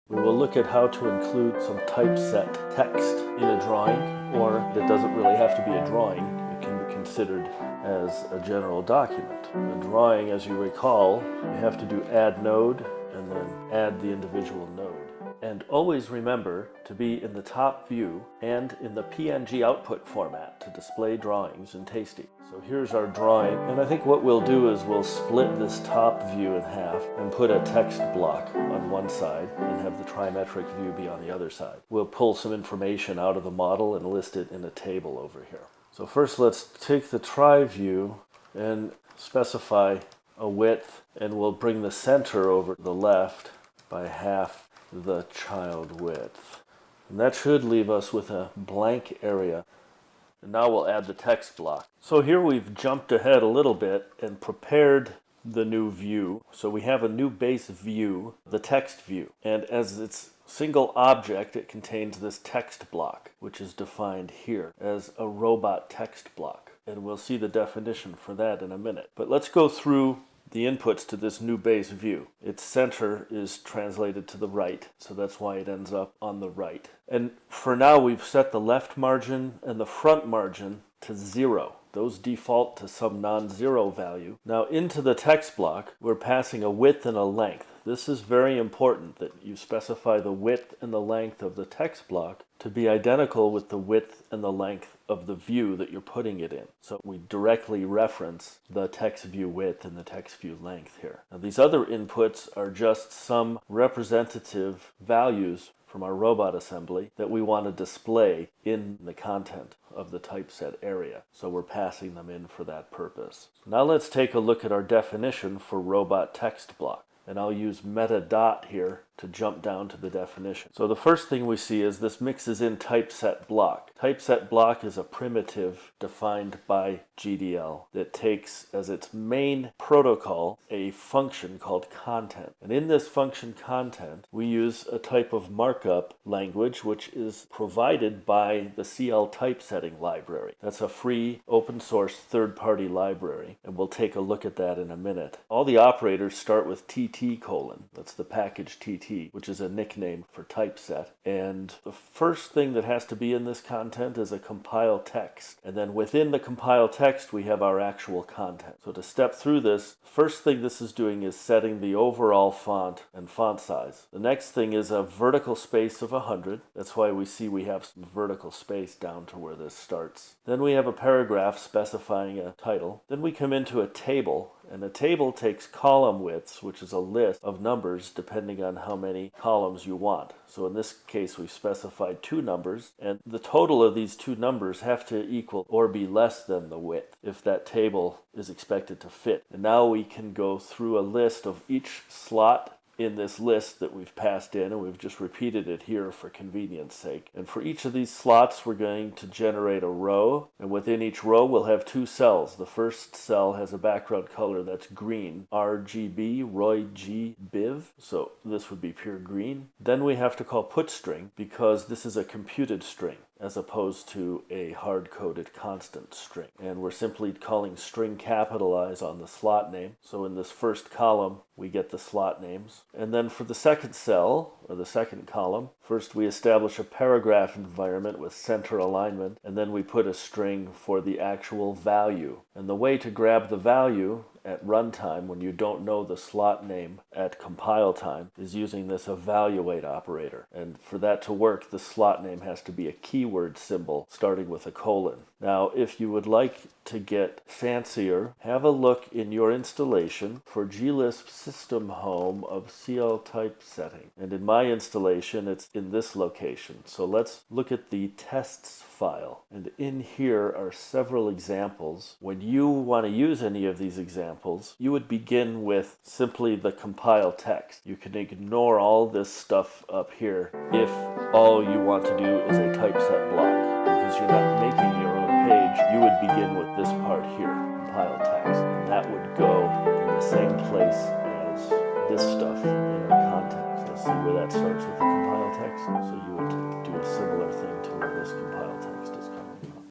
We will look at how to include some typeset text in a drawing, or it doesn't really have to be a drawing. It can be considered as a general document. The drawing, as you recall, you have to do add node and then add the individual node. And always remember to be in the top view and in the PNG output format to display drawings in Tasty. So here's our drawing, and I think what we'll do is we'll split this top view in half and put a text block on one side and have the trimetric view be on the other side. We'll pull some information out of the model and list it in a table over here. So first let's take the tri view and specify a width, and we'll bring the center over to the left by half the child width. And that should leave us with a blank area. And now we'll add the text block. So here we've jumped ahead a little bit and prepared the new view. So we have a new base view, the text view. And as its single object, it contains this text block, which is defined here as a robot text block. And we'll see the definition for that in a minute. But let's go through the inputs to this new base view. Its center is translated to the right, so that's why it ends up on the right. And for now, we've set the left margin and the front margin to 0. Those default to some non-zero value. Now into the text block, we're passing a width and a length. This is very important that you specify the width and the length of the text block to be identical with the width and the length of the view that you're putting it in. So we directly reference the text view width and the text view length here. Now these other inputs are just some representative values from our robot assembly that we want to display in the content of the typeset area. So we're passing them in for that purpose. Now let's take a look at our definition for robot text block. And I'll use meta dot here to jump down to the definition. So the first thing we see is this mixes in typeset block. Typeset block is a primitive defined by GDL that takes as its main protocol a function called content. And in this function content, we use a type of markup language which is provided by the CL typesetting library. That's a free open source third-party library, and we'll take a look at that in a minute. All the operators start with TT colon. That's the package TT, which is a nickname for typeset. And the first thing that has to be in this content is a compile text. And then within the compile text, we have our actual content. So to step through this, first thing this is doing is setting the overall font and font size. The next thing is a vertical space of 100. That's why we see we have some vertical space down to where this starts. Then we have a paragraph specifying a title. Then we come into a table. And a table takes column widths, which is a list of numbers depending on how many columns you want. So in this case, we've specified 2 numbers, and the total of these 2 numbers have to equal or be less than the width if that table is expected to fit. And now we can go through a list of each slot in this list that we've passed in, and we've just repeated it here for convenience sake. And for each of these slots, we're going to generate a row, and within each row we'll have 2 cells. The first cell has a background color that's green, RGB, Roy G Biv, so this would be pure green. Then we have to call put string because this is a computed string as opposed to a hard-coded constant string. And we're simply calling string capitalize on the slot name. So in this first column, we get the slot names. And then for the second cell, or the second column, first we establish a paragraph environment with center alignment, and then we put a string for the actual value. And the way to grab the value at runtime when you don't know the slot name at compile time is using this evaluate operator. And for that to work, the slot name has to be a keyword symbol starting with a colon. Now, if you would like to get fancier, have a look in your installation for glisp system home of CL typesetting. And in my installation, it's in this location. So let's look at the tests file. And in here are several examples. When you want to use any of these examples, you would begin with simply the compile text. You can ignore all this stuff up here if all you want to do is a typeset block, because you're not making your own page. You would begin with this part here, compile text, and that would go in the same place as this stuff in our content. So see where that starts with the compile text? So you would do a similar thing to where this compile text is.